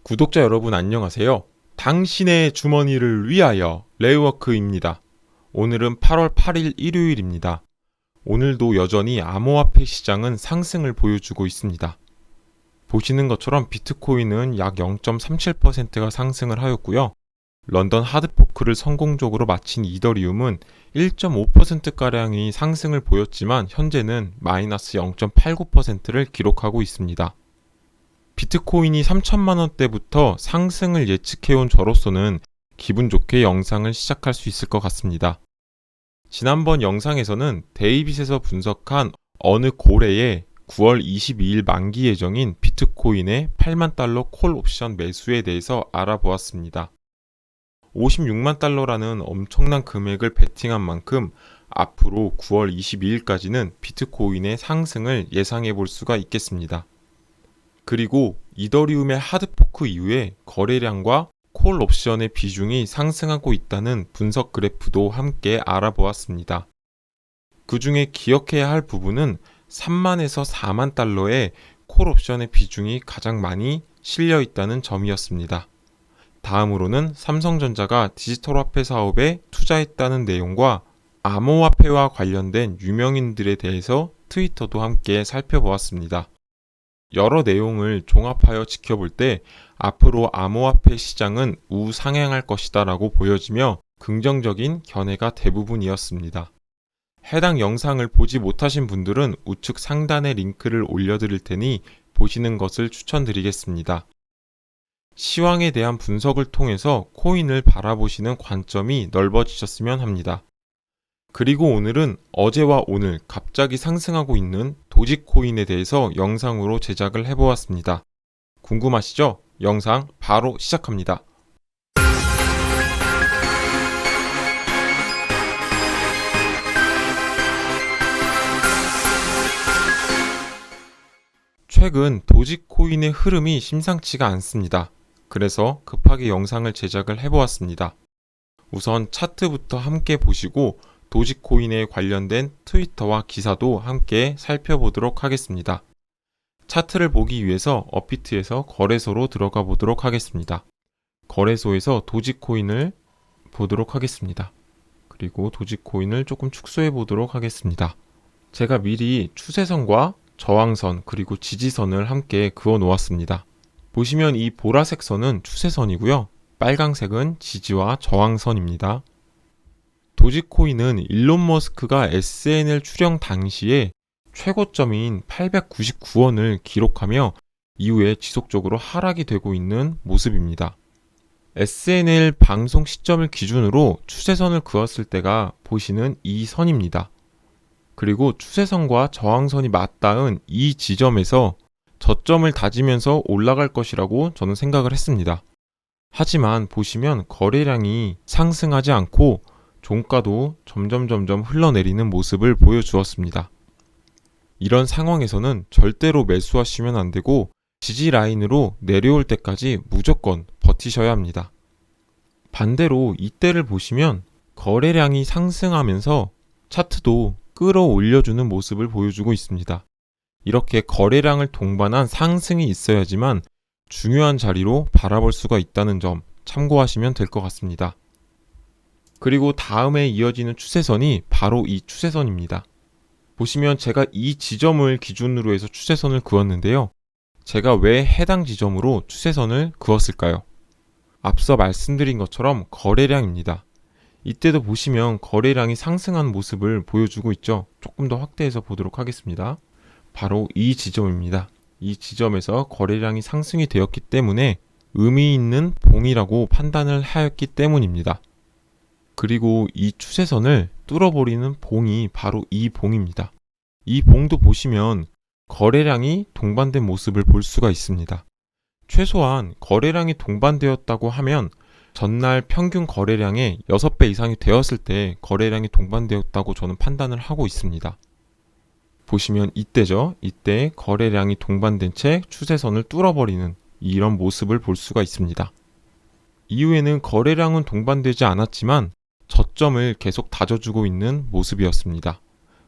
구독자 여러분 안녕하세요. 당신의 주머니를 위하여 레이워크입니다. 오늘은 8월 8일 일요일입니다. 오늘도 여전히 암호화폐 시장은 상승을 보여주고 있습니다. 보시는 것처럼 비트코인은 약 0.37%가 상승을 하였고요. 런던 하드포크를 성공적으로 마친 이더리움은 1.5%가량이 상승을 보였지만 현재는 마이너스 0.89%를 기록하고 있습니다. 비트코인이 3천만 원대부터 상승을 예측해온 저로서는 기분 좋게 영상을 시작할 수 있을 것 같습니다. 지난번 영상에서는 데이빗에서 분석한 어느 고래의 9월 22일 만기 예정인 비트코인의 8만 달러 콜 옵션 매수에 대해서 알아보았습니다. 56만 달러라는 엄청난 금액을 베팅한 만큼 앞으로 9월 22일까지는 비트코인의 상승을 예상해 볼 수가 있겠습니다. 그리고 이더리움의 하드포크 이후에 거래량과 콜 옵션의 비중이 상승하고 있다는 분석 그래프도 함께 알아보았습니다. 그 중에 기억해야 할 부분은 3만에서 4만 달러의 콜 옵션의 비중이 가장 많이 실려 있다는 점이었습니다. 다음으로는 삼성전자가 디지털 화폐 사업에 투자했다는 내용과 암호화폐와 관련된 유명인들에 대해서 트위터도 함께 살펴보았습니다. 여러 내용을 종합하여 지켜볼 때 앞으로 암호화폐 시장은 우상향할 것이다 라고 보여지며 긍정적인 견해가 대부분이었습니다. 해당 영상을 보지 못하신 분들은 우측 상단에 링크를 올려드릴 테니 보시는 것을 추천드리겠습니다. 시황에 대한 분석을 통해서 코인을 바라보시는 관점이 넓어지셨으면 합니다. 그리고 오늘은 어제와 오늘 갑자기 상승하고 있는 도지코인에 대해서 영상으로 제작을 해보았습니다. 궁금하시죠? 영상 바로 시작합니다. 최근 도지코인의 흐름이 심상치가 않습니다. 그래서 급하게 영상을 제작을 해보았습니다. 우선 차트부터 함께 보시고 도지코인에 관련된 트위터와 기사도 함께 살펴보도록 하겠습니다. 차트를 보기 위해서 업비트에서 거래소로 들어가 보도록 하겠습니다. 거래소에서 도지코인을 보도록 하겠습니다. 그리고 도지코인을 조금 축소해 보도록 하겠습니다. 제가 미리 추세선과 저항선 그리고 지지선을 함께 그어 놓았습니다. 보시면 이 보라색 선은 추세선이고요. 빨강색은 지지와 저항선입니다. 도지코인은 일론 머스크가 SNL 출형 당시에 최고점인 899원을 기록하며 이후에 지속적으로 하락이 되고 있는 모습입니다. SNL 방송 시점을 기준으로 추세선을 그었을 때가 보시는 이 선입니다. 그리고 추세선과 저항선이 맞닿은 이 지점에서 저점을 다지면서 올라갈 것이라고 저는 생각을 했습니다. 하지만 보시면 거래량이 상승하지 않고 종가도 점점 흘러내리는 모습을 보여주었습니다. 이런 상황에서는 절대로 매수하시면 안 되고 지지 라인으로 내려올 때까지 무조건 버티셔야 합니다. 반대로 이때를 보시면 거래량이 상승하면서 차트도 끌어올려주는 모습을 보여주고 있습니다. 이렇게 거래량을 동반한 상승이 있어야지만 중요한 자리로 바라볼 수가 있다는 점 참고하시면 될 것 같습니다. 그리고 다음에 이어지는 추세선이 바로 이 추세선입니다. 보시면 제가 이 지점을 기준으로 해서 추세선을 그었는데요. 제가 왜 해당 지점으로 추세선을 그었을까요? 앞서 말씀드린 것처럼 거래량입니다. 이때도 보시면 거래량이 상승한 모습을 보여주고 있죠. 조금 더 확대해서 보도록 하겠습니다. 바로 이 지점입니다. 이 지점에서 거래량이 상승이 되었기 때문에 의미 있는 봉이라고 판단을 하였기 때문입니다. 그리고 이 추세선을 뚫어버리는 봉이 바로 이 봉입니다. 이 봉도 보시면 거래량이 동반된 모습을 볼 수가 있습니다. 최소한 거래량이 동반되었다고 하면 전날 평균 거래량의 6배 이상이 되었을 때 거래량이 동반되었다고 저는 판단을 하고 있습니다. 보시면 이때죠. 이때 거래량이 동반된 채 추세선을 뚫어버리는 이런 모습을 볼 수가 있습니다. 이후에는 거래량은 동반되지 않았지만 저점을 계속 다져주고 있는 모습이었습니다.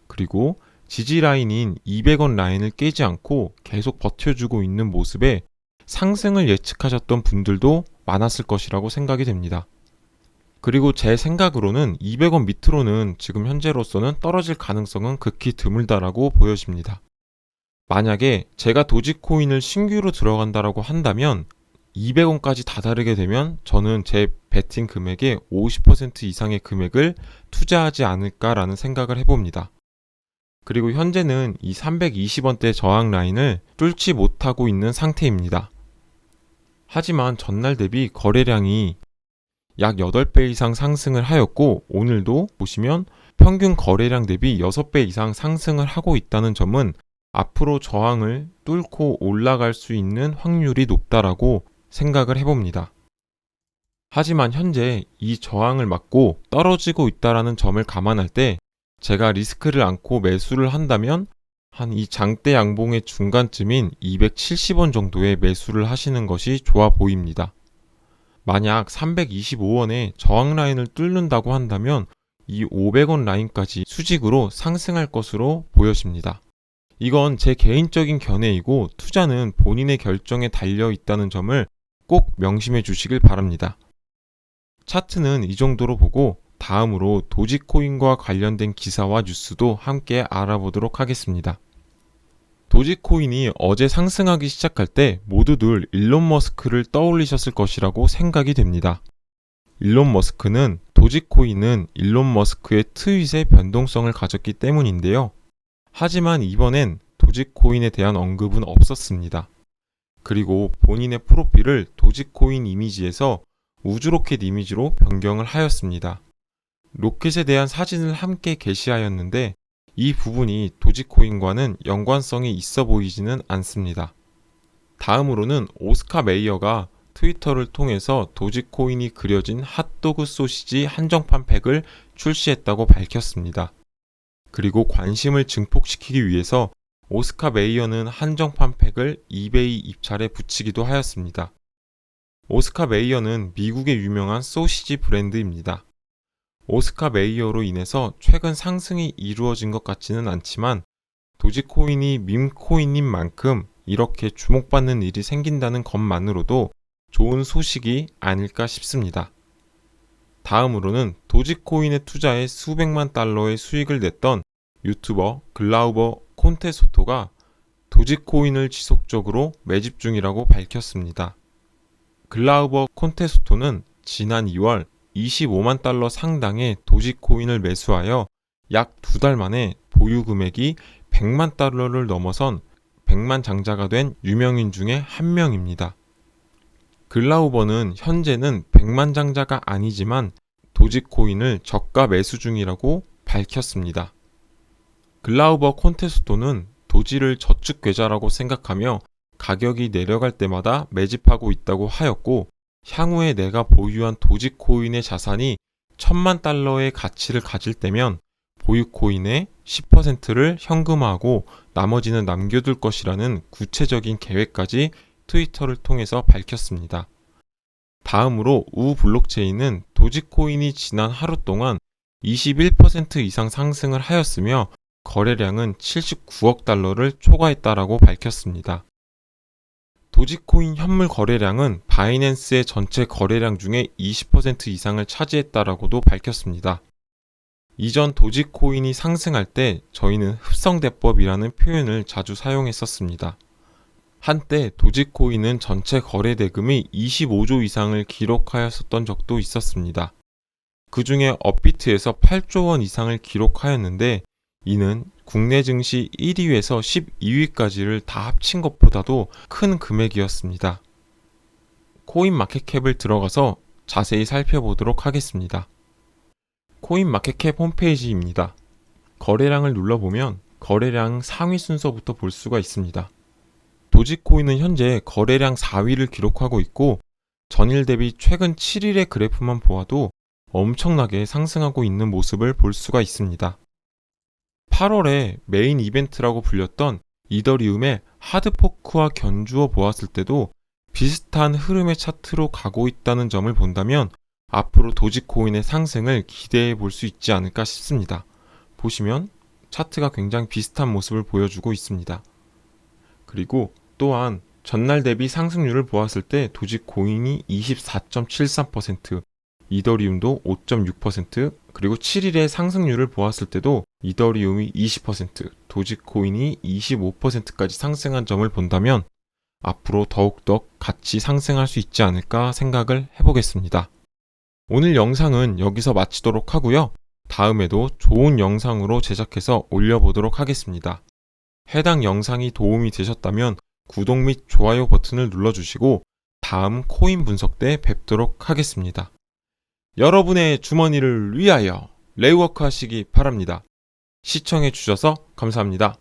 그리고 지지 라인인 200원 라인을 깨지 않고 계속 버텨주고 있는 모습에 상승을 예측하셨던 분들도 많았을 것이라고 생각이 됩니다. 그리고 제 생각으로는 200원 밑으로는 지금 현재로서는 떨어질 가능성은 극히 드물다라고 보여집니다. 만약에 제가 도지코인을 신규로 들어간다라고 한다면 200원까지 다다르게 되면 저는 제 베팅 금액의 50% 이상의 금액을 투자하지 않을까라는 생각을 해봅니다. 그리고 현재는 이 320원대 저항 라인을 뚫지 못하고 있는 상태입니다. 하지만 전날 대비 거래량이 약 8배 이상 상승을 하였고 오늘도 보시면 평균 거래량 대비 6배 이상 상승을 하고 있다는 점은 앞으로 저항을 뚫고 올라갈 수 있는 확률이 높다라고 생각을 해봅니다. 하지만 현재 이 저항을 맞고 떨어지고 있다라는 점을 감안할 때 제가 리스크를 안고 매수를 한다면 한 이 장대 양봉의 중간쯤인 270원 정도의 매수를 하시는 것이 좋아 보입니다. 만약 325원에 저항 라인을 뚫는다고 한다면 이 500원 라인까지 수직으로 상승할 것으로 보여집니다. 이건 제 개인적인 견해이고 투자는 본인의 결정에 달려 있다는 점을 꼭 명심해 주시길 바랍니다. 차트는 이 정도로 보고 다음으로 도지코인과 관련된 기사와 뉴스도 함께 알아보도록 하겠습니다. 도지코인이 어제 상승하기 시작할 때 모두들 일론 머스크를 떠올리셨을 것이라고 생각이 됩니다. 일론 머스크는 도지코인은 일론 머스크의 트윗의 변동성을 가졌기 때문인데요. 하지만 이번엔 도지코인에 대한 언급은 없었습니다. 그리고 본인의 프로필을 도지코인 이미지에서 우주로켓 이미지로 변경을 하였습니다. 로켓에 대한 사진을 함께 게시하였는데 이 부분이 도지코인과는 연관성이 있어 보이지는 않습니다. 다음으로는 오스카 메이어가 트위터를 통해서 도지코인이 그려진 핫도그 소시지 한정판 팩을 출시했다고 밝혔습니다. 그리고 관심을 증폭시키기 위해서 오스카 메이어는 한정판 팩을 이베이 입찰에 붙이기도 하였습니다. 오스카 메이어는 미국의 유명한 소시지 브랜드입니다. 오스카 메이어로 인해서 최근 상승이 이루어진 것 같지는 않지만 도지코인이 밈코인인 만큼 이렇게 주목받는 일이 생긴다는 것만으로도 좋은 소식이 아닐까 싶습니다. 다음으로는 도지코인에 투자해 수백만 달러의 수익을 냈던 유튜버 글라우버 콘테소토가 도지코인을 지속적으로 매집 중이라고 밝혔습니다. 글라우버 콘테소토는 지난 2월 25만 달러 상당의 도지코인을 매수하여 약 2달 만에 보유 금액이 100만 달러를 넘어선 100만 장자가 된 유명인 중에 한 명입니다. 글라우버는 현재는 100만 장자가 아니지만 도지코인을 저가 매수 중이라고 밝혔습니다. 글라우버 콘테스토는 도지를 저축 계좌라고 생각하며 가격이 내려갈 때마다 매집하고 있다고 하였고 향후에 내가 보유한 도지코인의 자산이 1000만 달러의 가치를 가질 때면 보유 코인의 10%를 현금화하고 나머지는 남겨둘 것이라는 구체적인 계획까지 트위터를 통해서 밝혔습니다. 다음으로 우 블록체인은 도지코인이 지난 하루 동안 21% 이상 상승을 하였으며 거래량은 79억 달러를 초과했다라고 밝혔습니다. 도지코인 현물 거래량은 바이낸스의 전체 거래량 중에 20% 이상을 차지했다라고도 밝혔습니다. 이전 도지코인이 상승할 때 저희는 흡성대법이라는 표현을 자주 사용했었습니다. 한때 도지코인은 전체 거래 대금이 25조 이상을 기록하였었던 적도 있었습니다. 그 중에 업비트에서 8조 원 이상을 기록하였는데 이는 국내 증시 1위에서 12위까지를 다 합친 것보다도 큰 금액이었습니다. 코인마켓캡을 들어가서 자세히 살펴보도록 하겠습니다. 코인마켓캡 홈페이지입니다. 거래량을 눌러보면 거래량 상위 순서부터 볼 수가 있습니다. 도지코인은 현재 거래량 4위를 기록하고 있고 전일 대비 최근 7일의 그래프만 보아도 엄청나게 상승하고 있는 모습을 볼 수가 있습니다. 8월에 메인 이벤트라고 불렸던 이더리움의 하드포크와 견주어 보았을 때도 비슷한 흐름의 차트로 가고 있다는 점을 본다면 앞으로 도지코인의 상승을 기대해 볼 수 있지 않을까 싶습니다. 보시면 차트가 굉장히 비슷한 모습을 보여주고 있습니다. 그리고 또한 전날 대비 상승률을 보았을 때 도지코인이 24.73%, 이더리움도 5.6%, 그리고 7일의 상승률을 보았을 때도 이더리움이 20%, 도지코인이 25%까지 상승한 점을 본다면 앞으로 더욱더 같이 상승할 수 있지 않을까 생각을 해보겠습니다. 오늘 영상은 여기서 마치도록 하고요. 다음에도 좋은 영상으로 제작해서 올려보도록 하겠습니다. 해당 영상이 도움이 되셨다면 구독 및 좋아요 버튼을 눌러주시고 다음 코인 분석 때 뵙도록 하겠습니다. 여러분의 주머니를 위하여 레이워크 하시기 바랍니다. 시청해주셔서 감사합니다.